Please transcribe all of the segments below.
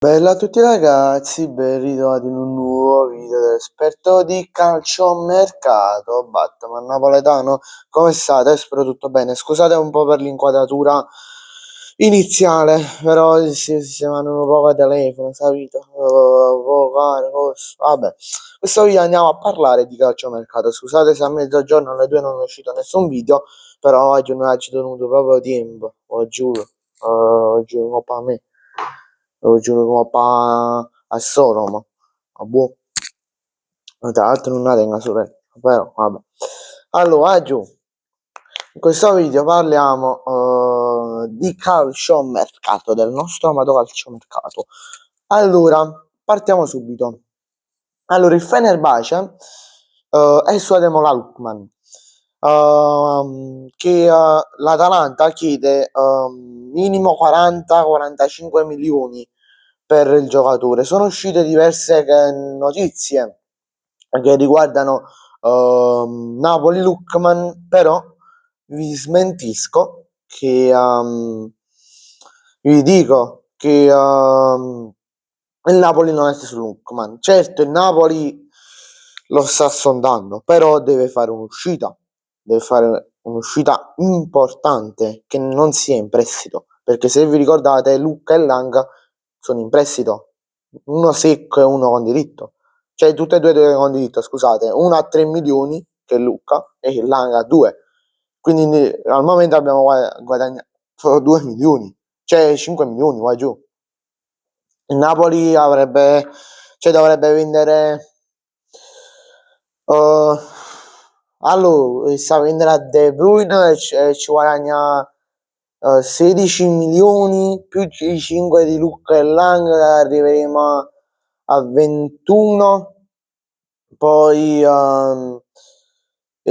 Bella a tutti ragazzi, ben ritrovati in un nuovo video dell'esperto di calciomercato, Batman napoletano. Come state? Spero tutto bene. Scusate un po' per l'inquadratura iniziale, però si vanno un po' a telefono, sapete? Vabbè, questo video andiamo a parlare di calciomercato. Scusate se a mezzogiorno alle 2 non è uscito nessun video, però oggi non ci tenuto proprio tempo, lo giuro, oggi non per me. Lo giuro come pa a Sodoma, a buo. Tra l'altro non la tengo sorella, però vabbè. Allora, giù, in questo video parliamo di calciomercato, del nostro amato calciomercato. Allora, partiamo subito. Allora, il Fenerbahce è su Ademola Lookman, che l'Atalanta chiede minimo 40-45 milioni per il giocatore. Sono uscite diverse notizie che riguardano Napoli Lookman, però vi smentisco che vi dico che il Napoli non è su Lookman. Certo, il Napoli lo sta sondando, però deve fare un'uscita importante che non sia in prestito, perché se vi ricordate Lucca e Langa sono in prestito, uno secco e uno con diritto, cioè tutte e due con diritto, scusate, uno a 3 milioni che è Lucca e Langa a 2, quindi al momento abbiamo guadagnato solo 2 milioni, cioè 5 milioni qua giù. Il Napoli dovrebbe vendere allora sta a vendere a De Bruyne e ci guadagna 16 milioni più i 5 di Lucca e Lang, arriveremo a 21. Poi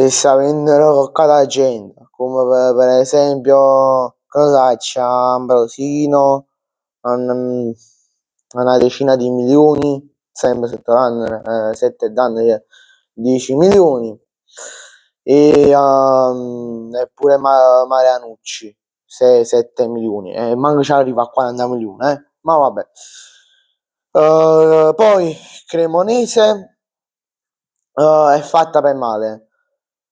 sta a vendere qualcosa gente, come per esempio cosa c'è Ambrosino, una decina di milioni, sempre 7 danni, 10 milioni, e pure Marianucci 7 milioni, e manco ci arriva a 40 milioni, ma vabbè. Poi Cremonese è fatta per male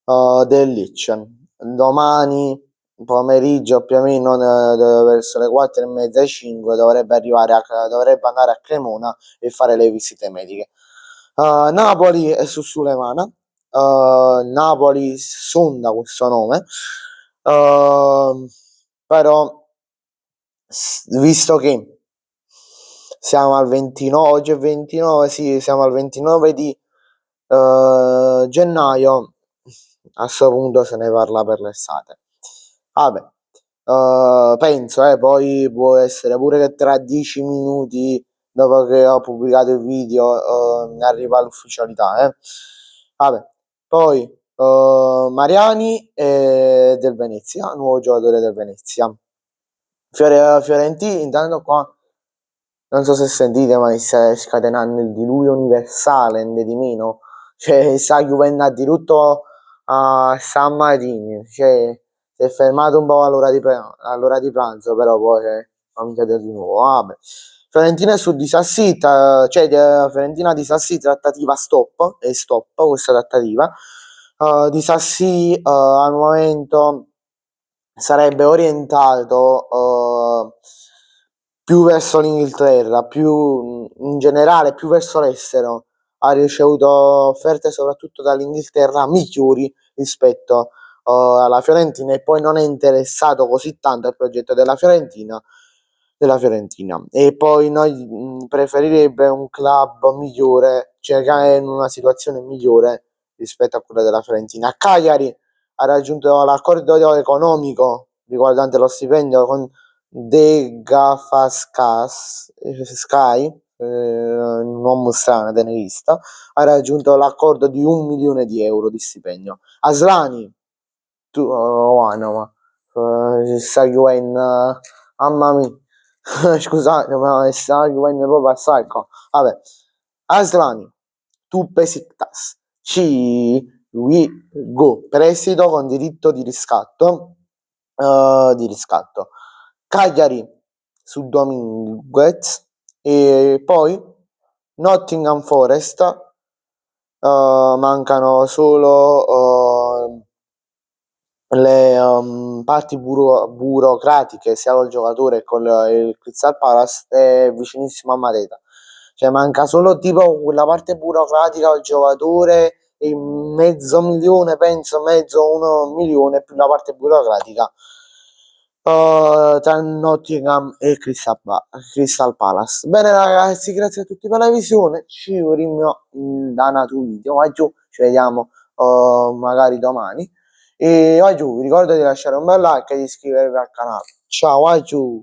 del Lecce. Domani pomeriggio più o meno verso le 4:30 ai 5 dovrebbe andare a Cremona e fare le visite mediche. Napoli è su Sulemana. Napoli sonda questo nome, però visto che siamo al 29, oggi è 29, sì, siamo al 29 di gennaio, a questo punto se ne parla per l'estate. Vabbè, penso, poi può essere pure che tra 10 minuti dopo che ho pubblicato il video arriva l'ufficialità, Vabbè, poi Mariani del Venezia, nuovo giocatore del Venezia. Fiorentini, intanto qua non so se sentite, ma si sta scatenando il diluvio universale, né di meno. Cioè, sta piovendo addirittura a San Marino. Cioè, si è fermato un po' all'ora di pranzo, però poi è cominciato di nuovo. Vabbè. Fiorentina è su di Sassi, Fiorentina di Sassi, trattativa stop questa trattativa. Di Sassi al momento sarebbe orientato più verso l'Inghilterra, più in generale, più verso l'estero. Ha ricevuto offerte soprattutto dall'Inghilterra migliori rispetto alla Fiorentina, e poi non è interessato così tanto al progetto della Fiorentina. E poi noi preferirebbe un club migliore, cioè che è in una situazione migliore rispetto a quella della Fiorentina. Cagliari ha raggiunto l'accordo economico riguardante lo stipendio con De Gafascas Sky, un uomo strano, tenerista, ha raggiunto l'accordo di 1 milione di euro di stipendio. Aslani, ma sta chiudendo, mamma mia, scusate, ma sta chiudendo proprio assai. Vabbè, Aslani, tu Besiktas, we go, prestito con diritto di riscatto. Cagliari su Dominguez, E poi Nottingham Forest, mancano solo le parti burocratiche sia col giocatore che con il Crystal Palace è vicinissimo a Mateta. Cioè manca solo tipo quella parte burocratica al giocatore e mezzo milione, penso, mezzo 1 milione più la parte burocratica tra Nottingham e Crystal Palace. Bene ragazzi, grazie a tutti per la visione, ci vediamo da un altro video, vai giù, ci vediamo magari domani. E vai giù, vi ricordo di lasciare un bel like e di iscrivervi al canale. Ciao, vai giù!